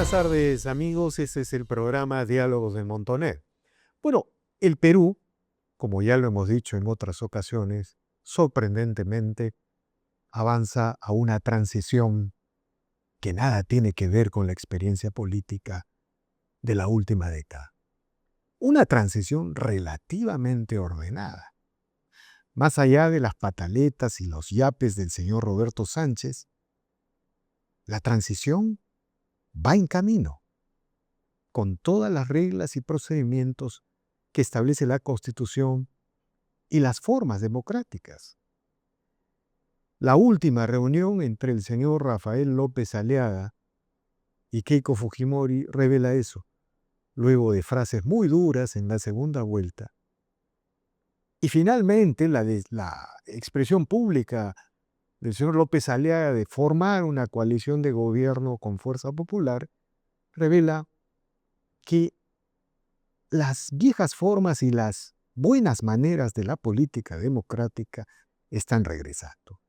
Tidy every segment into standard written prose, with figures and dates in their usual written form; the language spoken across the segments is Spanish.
Buenas tardes, amigos. Este es el programa Diálogos de Montoner. Bueno, el Perú, como ya lo hemos dicho en otras ocasiones, sorprendentemente avanza a una transición que nada tiene que ver con la experiencia política de la última década. Una transición relativamente ordenada. Más allá de las pataletas y los yapes del señor Roberto Sánchez, la transición va en camino, con todas las reglas y procedimientos que establece la Constitución y las formas democráticas. La última reunión entre el señor Rafael López Aliaga y Keiko Fujimori revela eso, luego de frases muy duras en la segunda vuelta. Y finalmente la expresión pública del señor López Aliaga de formar una coalición de gobierno con Fuerza Popular revela que las viejas formas y las buenas maneras de la política democrática están regresando.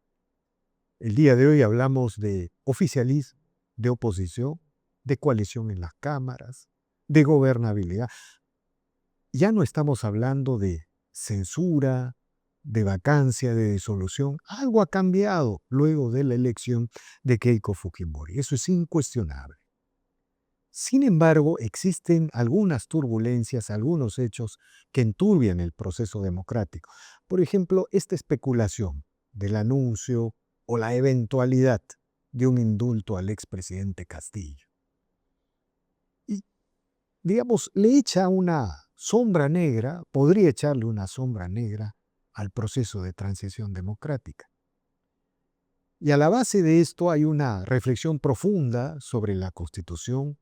El día de hoy hablamos de oficialismo, de oposición, de coalición en las cámaras, de gobernabilidad. Ya no estamos hablando de censura, de vacancia, de disolución. Algo ha cambiado luego de la elección de Keiko Fujimori. Eso es incuestionable. Sin embargo, existen algunas turbulencias, algunos hechos que enturbian el proceso democrático. Por ejemplo, esta especulación del anuncio o la eventualidad de un indulto al expresidente Castillo. Y, digamos, le echa una sombra negra, podría echarle una sombra negra al proceso de transición democrática. Y a la base de esto hay una reflexión profunda sobre la Constitución,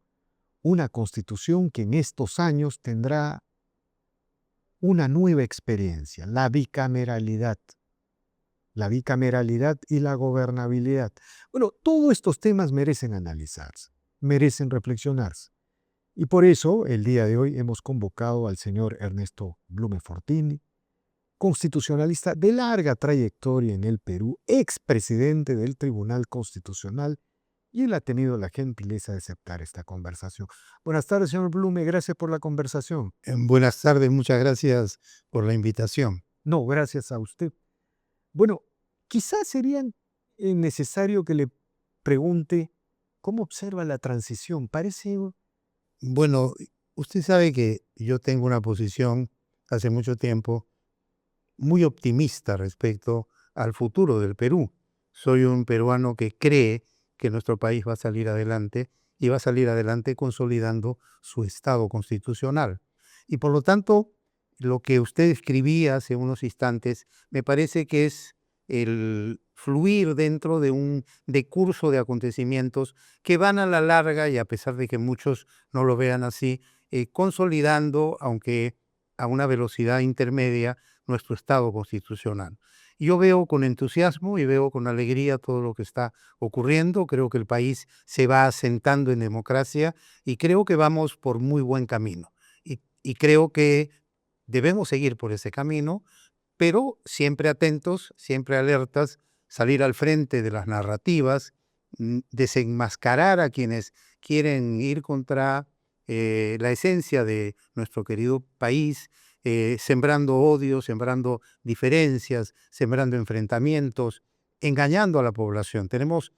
una Constitución que en estos años tendrá una nueva experiencia, la bicameralidad y la gobernabilidad. Bueno, todos estos temas merecen analizarse, merecen reflexionarse. Y por eso, el día de hoy hemos convocado al señor Ernesto Blume Fortini, constitucionalista de larga trayectoria en el Perú, expresidente del Tribunal Constitucional, y él ha tenido la gentileza de aceptar esta conversación. Buenas tardes, señor Blume, gracias por la conversación. Buenas tardes, muchas gracias por la invitación. No, gracias a usted. Bueno, quizás sería necesario que le pregunte cómo observa la transición. Parece... Bueno, usted sabe que yo tengo una posición hace mucho tiempo muy optimista respecto al futuro del Perú. Soy un peruano que cree que nuestro país va a salir adelante y va a salir adelante consolidando su Estado constitucional. Y por lo tanto, lo que usted escribía hace unos instantes me parece que es el fluir dentro de un decurso de acontecimientos que van a la larga, y a pesar de que muchos no lo vean así, consolidando, aunque a una velocidad intermedia, nuestro Estado constitucional. Yo veo con entusiasmo y veo con alegría todo lo que está ocurriendo. Creo que el país se va asentando en democracia y creo que vamos por muy buen camino. Y creo que debemos seguir por ese camino, pero siempre atentos, siempre alertas, salir al frente de las narrativas, desenmascarar a quienes quieren ir contra la esencia de nuestro querido país, sembrando odio, sembrando diferencias, sembrando enfrentamientos, engañando a la población. Tenemos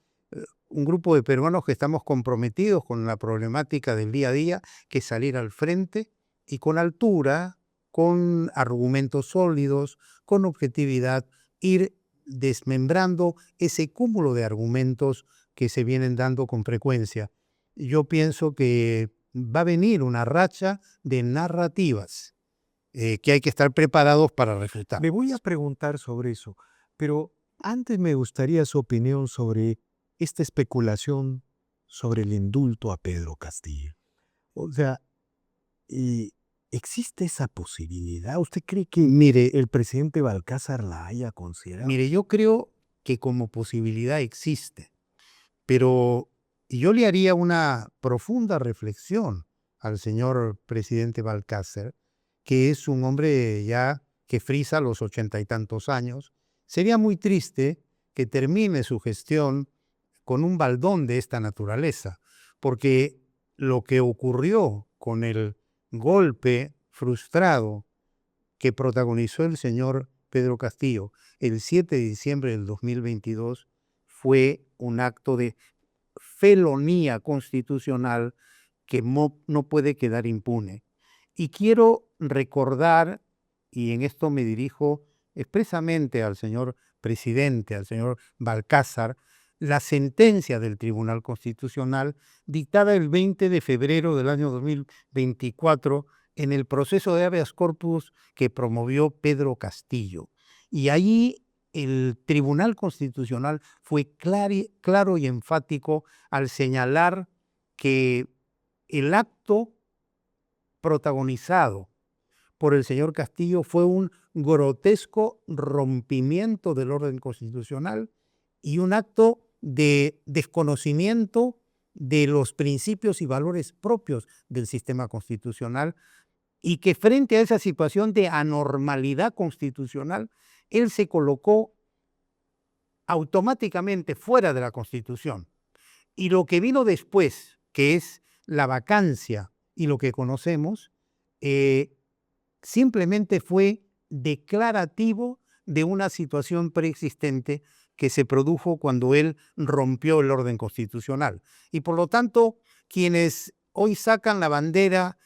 un grupo de peruanos que estamos comprometidos con la problemática del día a día, que es salir al frente y con altura, con argumentos sólidos, con objetividad, ir desmembrando ese cúmulo de argumentos que se vienen dando con frecuencia. Yo pienso que va a venir una racha de narrativas que hay que estar preparados para refletar. Me voy a preguntar sobre eso, pero antes me gustaría su opinión sobre esta especulación sobre el indulto a Pedro Castillo. O sea, ¿existe esa posibilidad? ¿Usted cree que Mire, el presidente Balcázar la haya considerado? yo creo que como posibilidad existe, pero yo le haría una profunda reflexión al señor presidente Balcázar, que es un hombre ya que frisa los 80 y tantos años. Sería muy triste que termine su gestión con un baldón de esta naturaleza, porque lo que ocurrió con el golpe frustrado que protagonizó el señor Pedro Castillo el 7 de diciembre del 2022 fue un acto de felonía constitucional que no puede quedar impune. Y quiero recordar, y en esto me dirijo expresamente al señor presidente, al señor Balcázar, la sentencia del Tribunal Constitucional dictada el 20 de febrero del año 2024 en el proceso de habeas corpus que promovió Pedro Castillo. Y allí el Tribunal Constitucional fue claro y enfático al señalar que el acto protagonizado por el señor Castillo fue un grotesco rompimiento del orden constitucional y un acto de desconocimiento de los principios y valores propios del sistema constitucional, y que frente a esa situación de anormalidad constitucional, él se colocó automáticamente fuera de la Constitución. Y lo que vino después, que es la vacancia y lo que conocemos, simplemente fue declarativo de una situación preexistente que se produjo cuando él rompió el orden constitucional. Y por lo tanto, quienes hoy sacan la bandera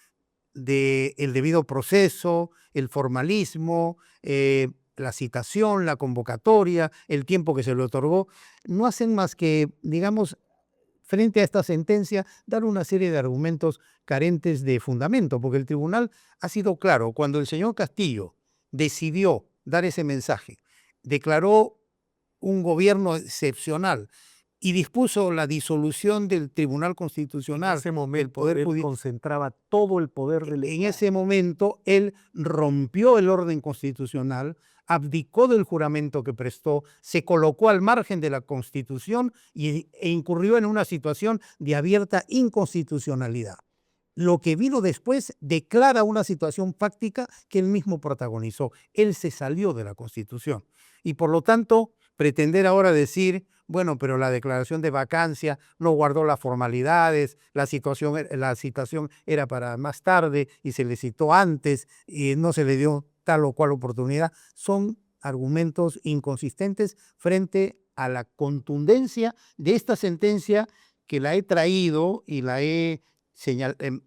del debido proceso, el formalismo, la citación, la convocatoria, el tiempo que se le otorgó, no hacen más que, digamos, frente a esta sentencia, dar una serie de argumentos carentes de fundamento, porque el tribunal ha sido claro. Cuando el señor Castillo decidió dar ese mensaje, declaró un gobierno excepcional y dispuso la disolución del Tribunal Constitucional. En ese momento, el poder él concentraba todo el poder del Estado. En ese momento, él rompió el orden constitucional, abdicó del juramento que prestó, se colocó al margen de la Constitución e incurrió en una situación de abierta inconstitucionalidad. Lo que vino después declara una situación fáctica que él mismo protagonizó. Él se salió de la Constitución. Y por lo tanto, pretender ahora decir, bueno, pero la declaración de vacancia no guardó las formalidades, la citación era para más tarde y se le citó antes y no se le dio tal o cual oportunidad, son argumentos inconsistentes frente a la contundencia de esta sentencia que la he traído y la he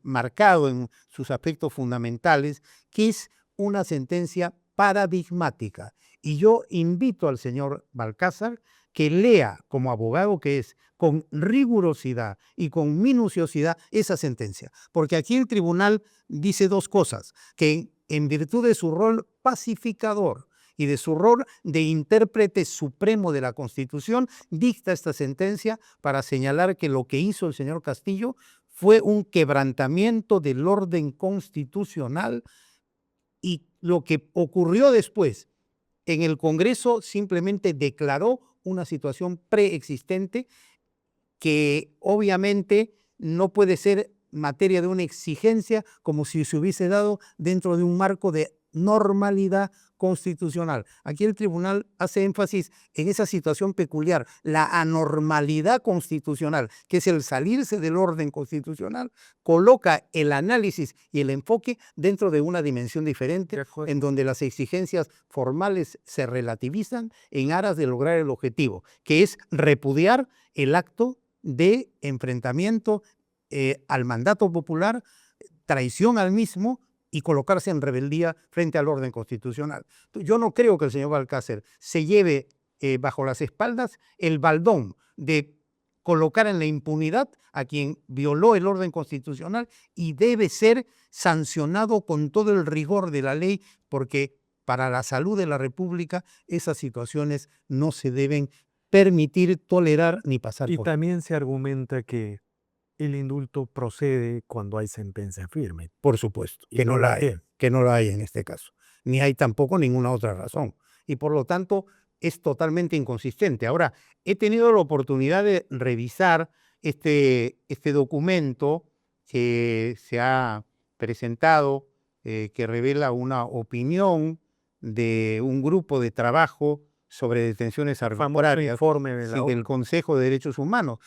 marcado en sus aspectos fundamentales, que es una sentencia paradigmática. Y yo invito al señor Balcázar que lea, como abogado que es, con rigurosidad y con minuciosidad esa sentencia. Porque aquí el tribunal dice dos cosas, que en virtud de su rol pacificador y de su rol de intérprete supremo de la Constitución, dicta esta sentencia para señalar que lo que hizo el señor Castillo fue un quebrantamiento del orden constitucional, y lo que ocurrió después en el Congreso simplemente declaró una situación preexistente que obviamente no puede ser materia de una exigencia como si se hubiese dado dentro de un marco de normalidad constitucional. Aquí el tribunal hace énfasis en esa situación peculiar, la anormalidad constitucional, que es el salirse del orden constitucional, coloca el análisis y el enfoque dentro de una dimensión diferente, en donde las exigencias formales se relativizan en aras de lograr el objetivo, que es repudiar el acto de enfrentamiento al mandato popular, traición al mismo y colocarse en rebeldía frente al orden constitucional. Yo no creo que el señor Balcázar se lleve bajo las espaldas el baldón de colocar en la impunidad a quien violó el orden constitucional, y debe ser sancionado con todo el rigor de la ley, porque para la salud de la República esas situaciones no se deben permitir, tolerar ni pasar Y por. también se argumenta que el indulto procede cuando hay sentencia firme. Por supuesto, Y que no no la la hay, hay. que no la hay en este caso. Ni hay tampoco ninguna otra razón. Y por lo tanto es totalmente inconsistente. Ahora, he tenido la oportunidad de revisar este documento que se ha presentado, que revela una opinión de un grupo de trabajo sobre detenciones El famoso arbitrarias informe de la del ONU. Consejo de Derechos Humanos.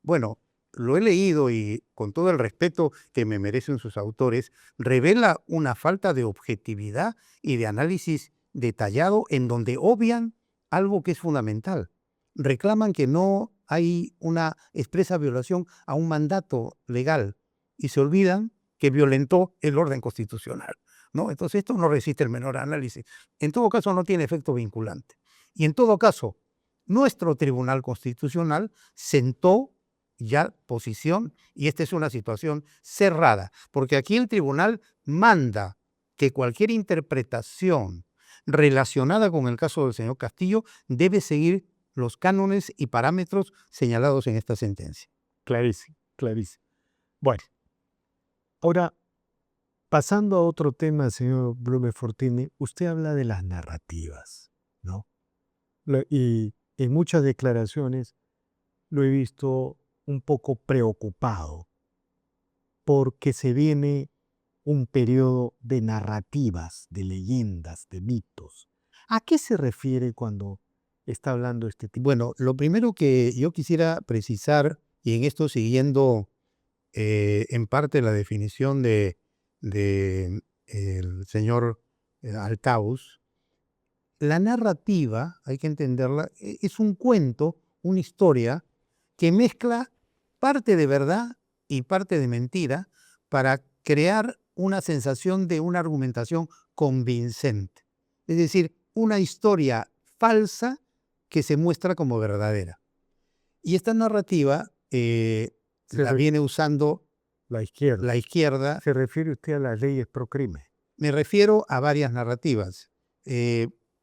Bueno, lo he leído y con todo el respeto que me merecen sus autores, revela una falta de objetividad y de análisis detallado en donde obvian algo que es fundamental. Reclaman que no hay una expresa violación a un mandato legal y se olvidan que violentó el orden constitucional, ¿no? Entonces esto no resiste el menor análisis. En todo caso no tiene efecto vinculante. Y en todo caso, nuestro Tribunal Constitucional sentó ya posición y esta es una situación cerrada, porque aquí el tribunal manda que cualquier interpretación relacionada con el caso del señor Castillo debe seguir los cánones y parámetros señalados en esta sentencia. Clarísimo, clarísimo. Bueno, ahora, pasando a otro tema, señor Blume Fortini, usted habla de las narrativas, ¿no? Y en muchas declaraciones lo he visto un poco preocupado porque se viene un periodo de narrativas, de leyendas, de mitos. ¿A qué se refiere cuando está hablando este tipo? Bueno, lo primero que yo quisiera precisar, y en esto siguiendo en parte la definición de el señor Altaus, la narrativa, hay que entenderla, es un cuento, una historia que mezcla parte de verdad y parte de mentira para crear una sensación de una argumentación convincente. Es decir, una historia falsa que se muestra como verdadera. Y esta narrativa la viene usando La izquierda. la izquierda. ¿Se refiere usted a las leyes pro crimen? Me refiero a varias narrativas.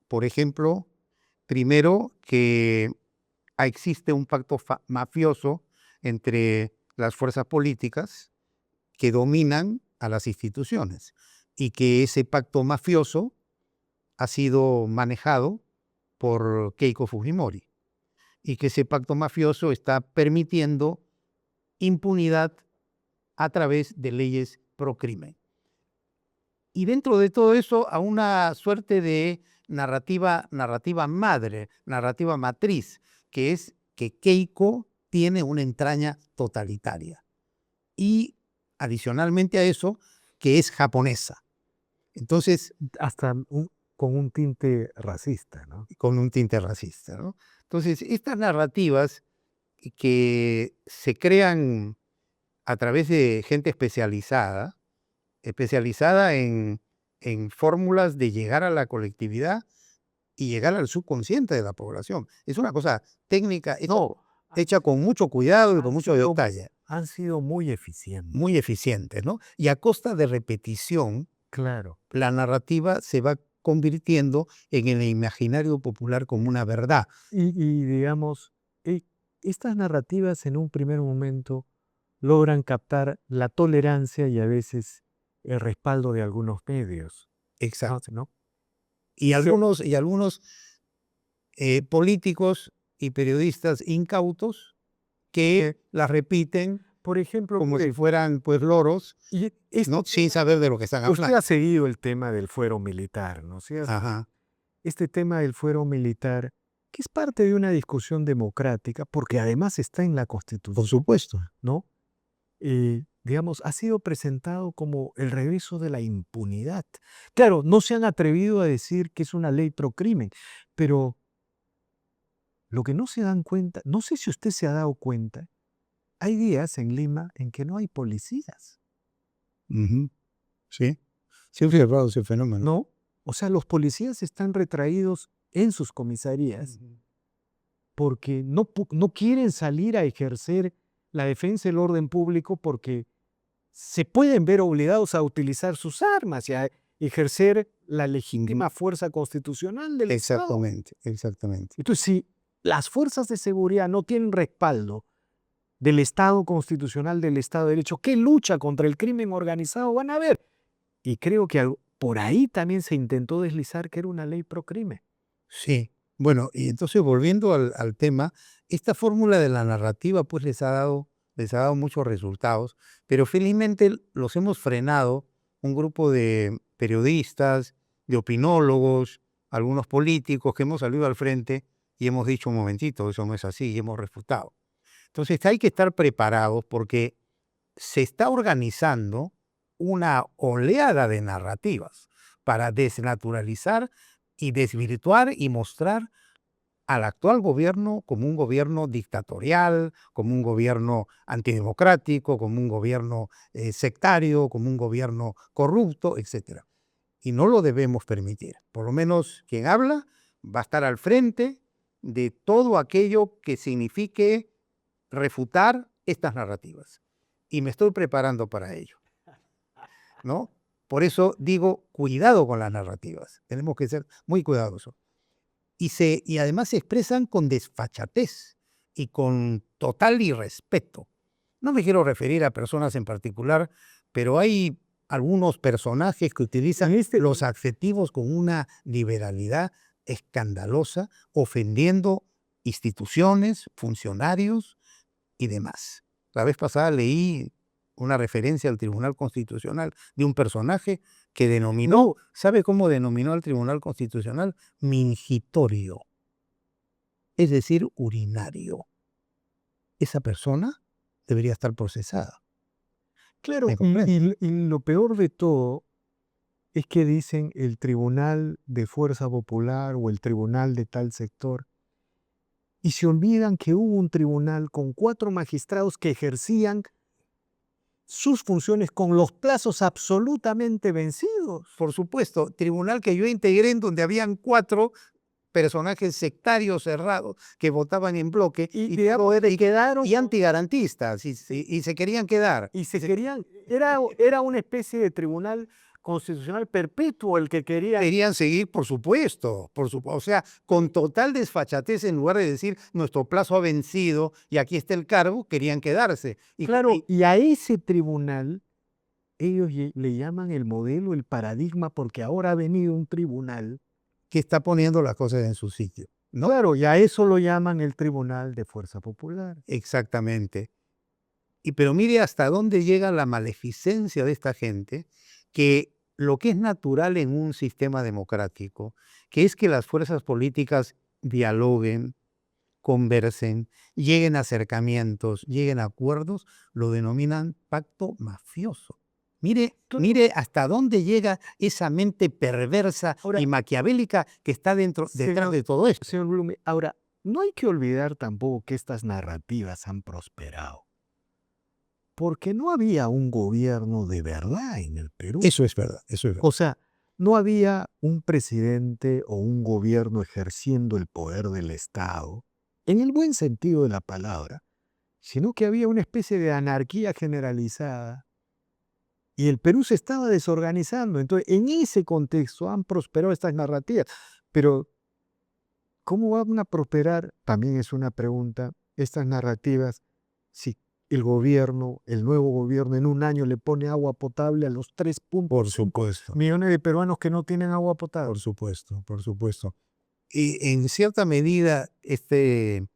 Por ejemplo, primero que existe un pacto mafioso entre las fuerzas políticas que dominan a las instituciones y que ese pacto mafioso ha sido manejado por Keiko Fujimori y que ese pacto mafioso está permitiendo impunidad a través de leyes pro crimen. Y dentro de todo eso, a una suerte de narrativa madre, narrativa matriz, que es que Keiko tiene una entraña totalitaria. Y adicionalmente a eso, que es japonesa. Entonces, hasta con un tinte racista, ¿no? Con un tinte racista, ¿no? Entonces, estas narrativas que se crean a través de gente especializada en fórmulas de llegar a la colectividad y llegar al subconsciente de la población. Es una cosa técnica hecha con mucho cuidado y con mucho detalle. Han sido muy eficientes. Muy eficientes, ¿no? Y a costa de repetición, claro, la narrativa se va convirtiendo en el imaginario popular como una verdad. Y digamos, estas narrativas en un primer momento logran captar la tolerancia y a veces el respaldo de algunos medios. Exacto. ¿No? Y algunos políticos y periodistas incautos que las repiten, por ejemplo, como si fueran pues loros, ¿no? Sin saber de lo que están hablando. Usted ha seguido el tema del fuero militar, ¿no? Ajá. Este tema del fuero militar, que es parte de una discusión democrática, porque además está en la Constitución. Por supuesto. ¿No? Digamos, ha sido presentado como el regreso de la impunidad. Claro, no se han atrevido a decir que es una ley pro crimen, pero lo que no se dan cuenta, no sé si usted se ha dado cuenta, hay días en Lima en que no hay policías. Sí, sí he observado ese fenómeno. ¿No? O sea, los policías están retraídos en sus comisarías porque no quieren salir a ejercer la defensa del orden público porque se pueden ver obligados a utilizar sus armas y a ejercer la legítima fuerza constitucional del Estado. Exactamente. Entonces, si las fuerzas de seguridad no tienen respaldo del Estado constitucional, del Estado de Derecho, ¿qué lucha contra el crimen organizado van a ver? Y creo que por ahí también se intentó deslizar que era una ley pro crimen. Sí. Bueno, y entonces volviendo al tema, esta fórmula de la narrativa pues les ha dado muchos resultados, pero felizmente los hemos frenado un grupo de periodistas, de opinólogos, algunos políticos que hemos salido al frente y hemos dicho un momentito, eso no es así, y hemos refutado. Entonces hay que estar preparados porque se está organizando una oleada de narrativas para desnaturalizar y desvirtuar y mostrar al actual gobierno como un gobierno dictatorial, como un gobierno antidemocrático, como un gobierno sectario, como un gobierno corrupto, etc. Y no lo debemos permitir. Por lo menos quien habla va a estar al frente de todo aquello que signifique refutar estas narrativas. Y me estoy preparando para ello, ¿no? Por eso digo, cuidado con las narrativas. Tenemos que ser muy cuidadosos. Y además se expresan con desfachatez y con total irrespeto. No me quiero referir a personas en particular, pero hay algunos personajes que utilizan los adjetivos con una liberalidad escandalosa, ofendiendo instituciones, funcionarios y demás. La vez pasada leí una referencia al Tribunal Constitucional de un personaje que denominó, ¿sabe cómo denominó al Tribunal Constitucional? Mingitorio, es decir, urinario. Esa persona debería estar procesada. Claro, ¿Me comprende? y lo peor de todo es que dicen el Tribunal de Fuerza Popular o el Tribunal de tal sector, y se olvidan que hubo un tribunal con 4 magistrados que ejercían sus funciones con los plazos absolutamente vencidos. Por supuesto, tribunal que yo integré en donde habían 4 personajes sectarios cerrados que votaban en bloque Quedaron y antigarantistas y se querían quedar. y se querían, era una especie de tribunal constitucional perpetuo el que querían. Querían seguir, por supuesto, o sea, con total desfachatez, en lugar de decir nuestro plazo ha vencido y aquí está el cargo, querían quedarse. Claro, y a ese tribunal ellos le llaman el modelo, el paradigma, porque ahora ha venido un tribunal. Que está poniendo las cosas en su sitio, ¿no? Claro, y a eso lo llaman el Tribunal de Fuerza Popular. Exactamente. Pero mire hasta dónde llega la maleficencia de esta gente, que lo que es natural en un sistema democrático, que es que las fuerzas políticas dialoguen, conversen, lleguen a acercamientos, lleguen a acuerdos, lo denominan pacto mafioso. Mire hasta dónde llega esa mente perversa Ahora, y maquiavélica que está detrás de todo esto. Señor Blume, ahora, no hay que olvidar tampoco que estas narrativas han prosperado, porque no había un gobierno de verdad en el Perú. Eso es verdad, eso es verdad. O sea, no había un presidente o un gobierno ejerciendo el poder del Estado, en el buen sentido de la palabra, sino que había una especie de anarquía generalizada y el Perú se estaba desorganizando. Entonces, en ese contexto han prosperado estas narrativas. Pero, ¿cómo van a prosperar? También es una pregunta, estas narrativas, si el gobierno, el nuevo gobierno, en un año le pone agua potable a los 3,5 Por supuesto. millones de peruanos que no tienen agua potable. Por supuesto, por supuesto. Y en cierta medida este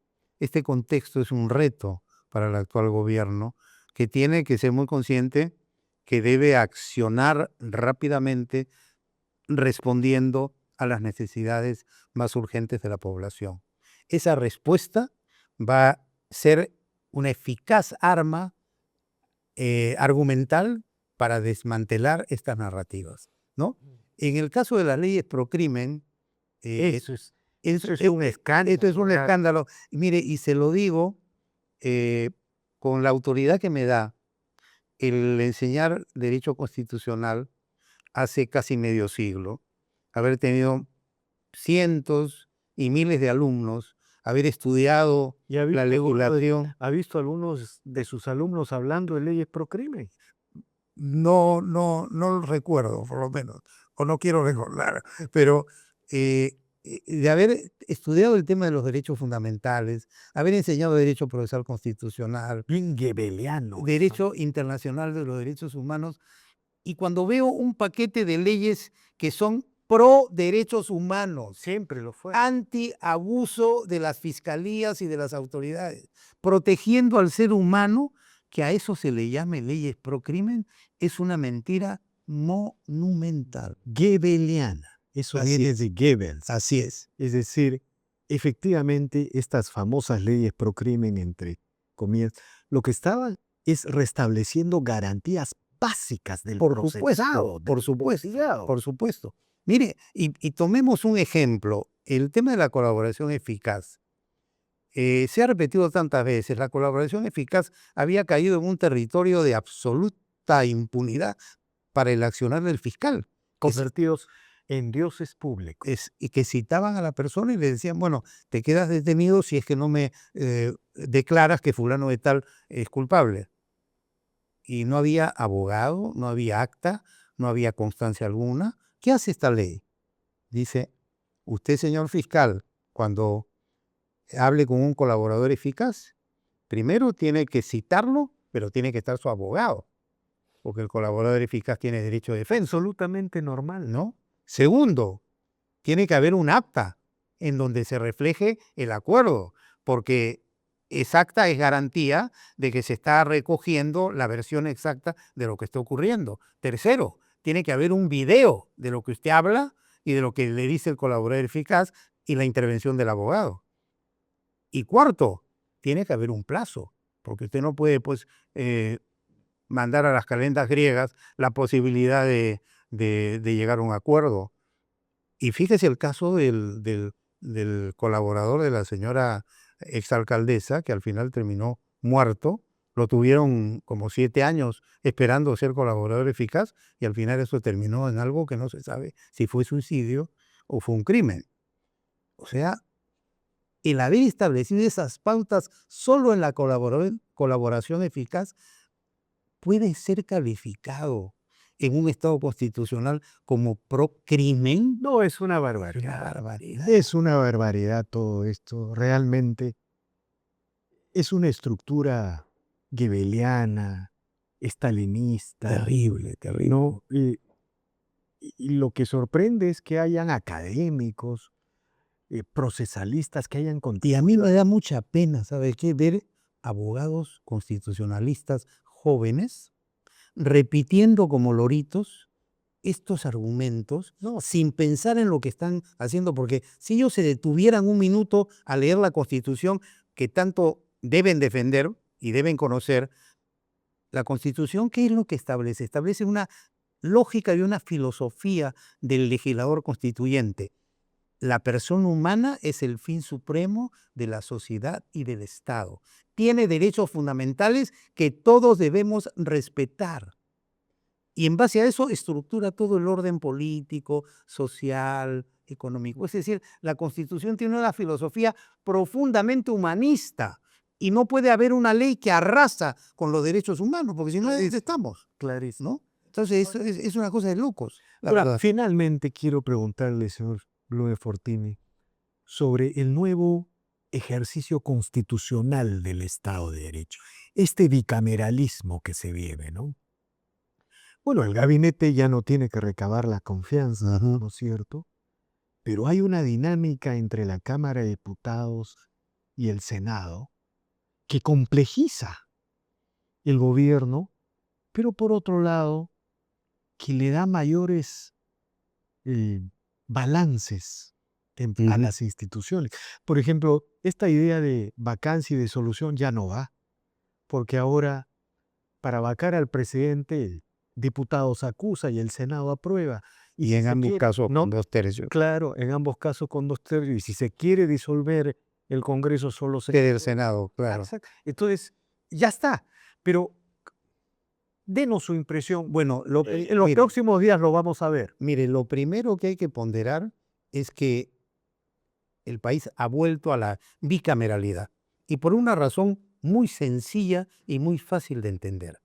contexto es un reto para el actual gobierno, que tiene que ser muy consciente que debe accionar rápidamente respondiendo a las necesidades más urgentes de la población. Esa respuesta va a ser una eficaz arma argumental para desmantelar estas narrativas, ¿no? En el caso de las leyes pro crimen, Eso es un escándalo. esto es un escándalo. Y mire, y se lo digo con la autoridad que me da el enseñar derecho constitucional hace casi medio siglo, haber tenido cientos y miles de alumnos, haber estudiado la legislación. ¿Ha visto algunos de sus alumnos hablando de leyes pro crimen? No lo recuerdo, por lo menos, o no quiero recordar, pero de haber estudiado el tema de los derechos fundamentales, haber enseñado derecho procesal constitucional, Bien gebeliano. derecho internacional de los derechos humanos, y cuando veo un paquete de leyes que son pro derechos humanos, Siempre lo fue. anti abuso de las fiscalías y de las autoridades, protegiendo al ser humano, que a eso se le llame leyes pro crimen, es una mentira monumental. Gebeliana. Eso Así viene es. de Goebbels. Así es. Es decir, efectivamente, estas famosas leyes pro crimen entre comienza, lo que estaban es restableciendo garantías básicas del Por procesado, supuesto, por del supuesto, investigado. por supuesto. Mire, y tomemos un ejemplo, el tema de la colaboración eficaz. Se ha repetido tantas veces, la colaboración eficaz había caído en un territorio de absoluta impunidad para el accionar del fiscal, que, Convertidos en dioses públicos. y que citaban a la persona y le decían, bueno, te quedas detenido si es que no me declaras que fulano de tal es culpable. Y no había abogado, no había acta, no había constancia alguna. ¿Qué hace esta ley? Dice, usted, señor fiscal, cuando hable con un colaborador eficaz, primero tiene que citarlo, pero tiene que estar su abogado, porque el colaborador eficaz tiene derecho de defensa, Absolutamente normal. ¿no? Segundo, tiene que haber un acta en donde se refleje el acuerdo, porque esa acta es garantía de que se está recogiendo la versión exacta de lo que está ocurriendo. Tercero, tiene que haber un video de lo que usted habla y de lo que le dice el colaborador eficaz y la intervención del abogado. Y cuarto, tiene que haber un plazo, porque usted no puede pues, mandar a las calendas griegas la posibilidad de llegar a un acuerdo. Y fíjese el caso del colaborador de la señora exalcaldesa, que al final terminó muerto. Lo tuvieron como 7 años esperando ser colaborador eficaz y al final eso terminó en algo que no se sabe si fue suicidio o fue un crimen. O sea, el haber establecido esas pautas solo en la colaboración eficaz puede ser calificado en un Estado constitucional como procrimen. No, es una Es una barbaridad. barbaridad. Es una barbaridad todo esto. Realmente es una estructura goebbeliana, stalinista, Terrible, terrible. ¿no? Y lo que sorprende es que hayan académicos, procesalistas que hayan Y a contribuido. mí me da mucha pena, ¿sabes qué? Ver abogados constitucionalistas jóvenes repitiendo como loritos estos argumentos No, sin pensar en lo que están haciendo, porque si ellos se detuvieran un minuto a leer la Constitución que tanto deben defender y deben conocer, la Constitución, ¿qué es lo que establece? Establece una lógica y una filosofía del legislador constituyente. La persona humana es el fin supremo de la sociedad y del Estado. Tiene derechos fundamentales que todos debemos respetar. Y en base a eso estructura todo el orden político, social, económico. Es decir, la Constitución tiene una filosofía profundamente humanista y no puede haber una ley que arrasa con los derechos humanos, porque si no, ¿dónde estamos? clarísimo. ¿No? Entonces, eso es una cosa de locos. La Ahora, verdad. finalmente quiero preguntarle, señor Blume Fortini, sobre el nuevo ejercicio constitucional del Estado de Derecho, este bicameralismo que se vive, ¿no? Bueno, el gabinete ya no tiene que recabar la confianza, Ajá. ¿no es cierto? Pero hay una dinámica entre la Cámara de Diputados y el Senado que complejiza el gobierno, pero por otro lado, que le da mayores eh, balances a Ujú. las instituciones. Por ejemplo, esta idea de vacancia y de solución ya no va, porque ahora para vacar al presidente, el diputado se acusa y el Senado aprueba. Y si en se ambos quiere, casos, no, con 2 tercios. claro, en ambos casos con 2 tercios. Y si se quiere disolver el Congreso, solo se... Del Senado, claro. Exacto. Entonces, ya está. Pero denos su impresión. Bueno, En los mire, próximos días lo vamos a ver. mire, lo primero que hay que ponderar es que el país ha vuelto a la bicameralidad. Y por una razón muy sencilla y muy fácil de entender.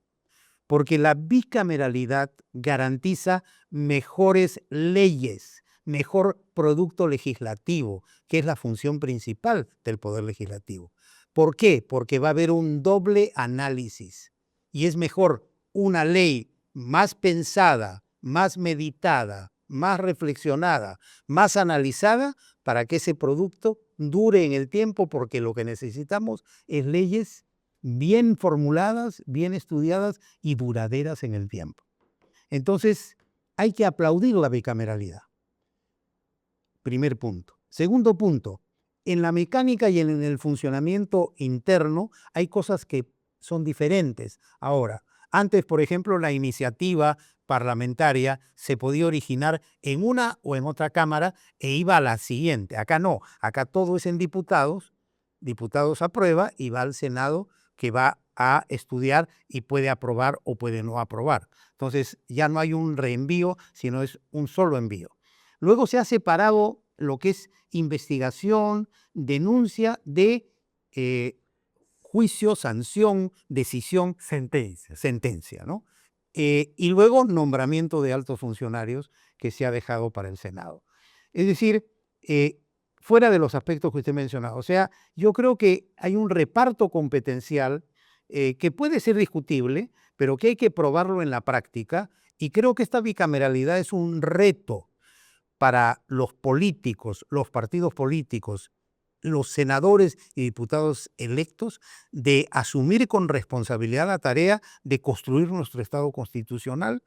Porque la bicameralidad garantiza mejores leyes, mejor producto legislativo, que es la función principal del Poder Legislativo. ¿Por qué? Porque va a haber un doble análisis. Y es mejor una ley más pensada, más meditada, más reflexionada, más analizada, para que ese producto dure en el tiempo, porque lo que necesitamos es leyes bien formuladas, bien estudiadas y duraderas en el tiempo. Entonces, hay que aplaudir la bicameralidad. Primer punto. Segundo punto, en la mecánica y en el funcionamiento interno hay cosas que son diferentes. Ahora, antes, por ejemplo, la iniciativa parlamentaria se podía originar en una o en otra cámara e iba a la siguiente. Acá no, acá todo es en diputados, diputados aprueba y va al Senado que va a estudiar y puede aprobar o puede no aprobar. Entonces ya no hay un reenvío, sino es un solo envío. Luego se ha separado lo que es investigación, denuncia de juicio, sanción, decisión, sentencia, ¿no? Y luego nombramiento de altos funcionarios que se ha dejado para el Senado. Es decir, fuera de los aspectos que usted mencionaba, o sea, yo creo que hay un reparto competencial que puede ser discutible, pero que hay que probarlo en la práctica, y creo que esta bicameralidad es un reto para los políticos, los partidos políticos, los senadores y diputados electos de asumir con responsabilidad la tarea de construir nuestro Estado constitucional,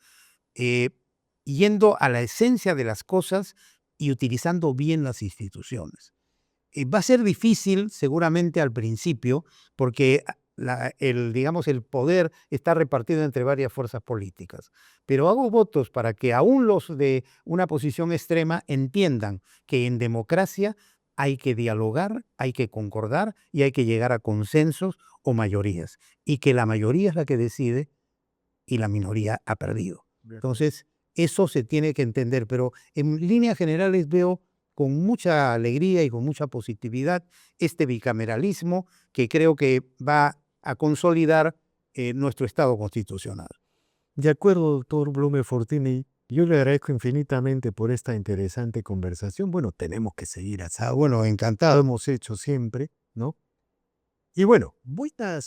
yendo a la esencia de las cosas y utilizando bien las instituciones. Va a ser difícil seguramente al principio porque digamos, el poder está repartido entre varias fuerzas políticas. Pero hago votos para que aún los de una posición extrema entiendan que en democracia hay que dialogar, hay que concordar y hay que llegar a consensos o mayorías. Y que la mayoría es la que decide y la minoría ha perdido. Entonces, eso se tiene que entender. Pero en líneas generales veo con mucha alegría y con mucha positividad este bicameralismo que creo que va a consolidar nuestro Estado constitucional. De acuerdo, doctor Blume Fortini. Yo le agradezco infinitamente por esta interesante conversación. Bueno, tenemos que seguir así. Bueno, Lo encantado. hemos hecho siempre, ¿no? Y bueno, buena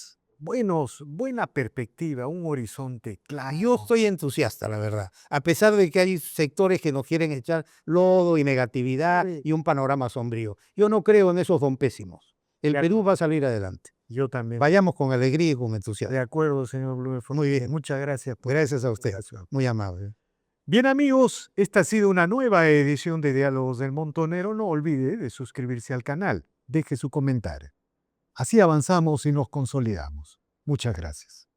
perspectiva, un horizonte claro. Yo estoy entusiasta, la verdad. A pesar de que hay sectores que nos quieren echar lodo y negatividad y un panorama sombrío. Yo no creo en esos don pésimos. El Perú va a salir adelante. Yo también. Vayamos con alegría y con entusiasmo. De acuerdo, señor Blume Fortini. Muy bien. Muchas gracias. Gracias a usted. Muy amable. Bien, amigos, esta ha sido una nueva edición de Diálogos del Montonero. No olvide de suscribirse al canal. Deje su comentario. Así avanzamos y nos consolidamos. Muchas gracias.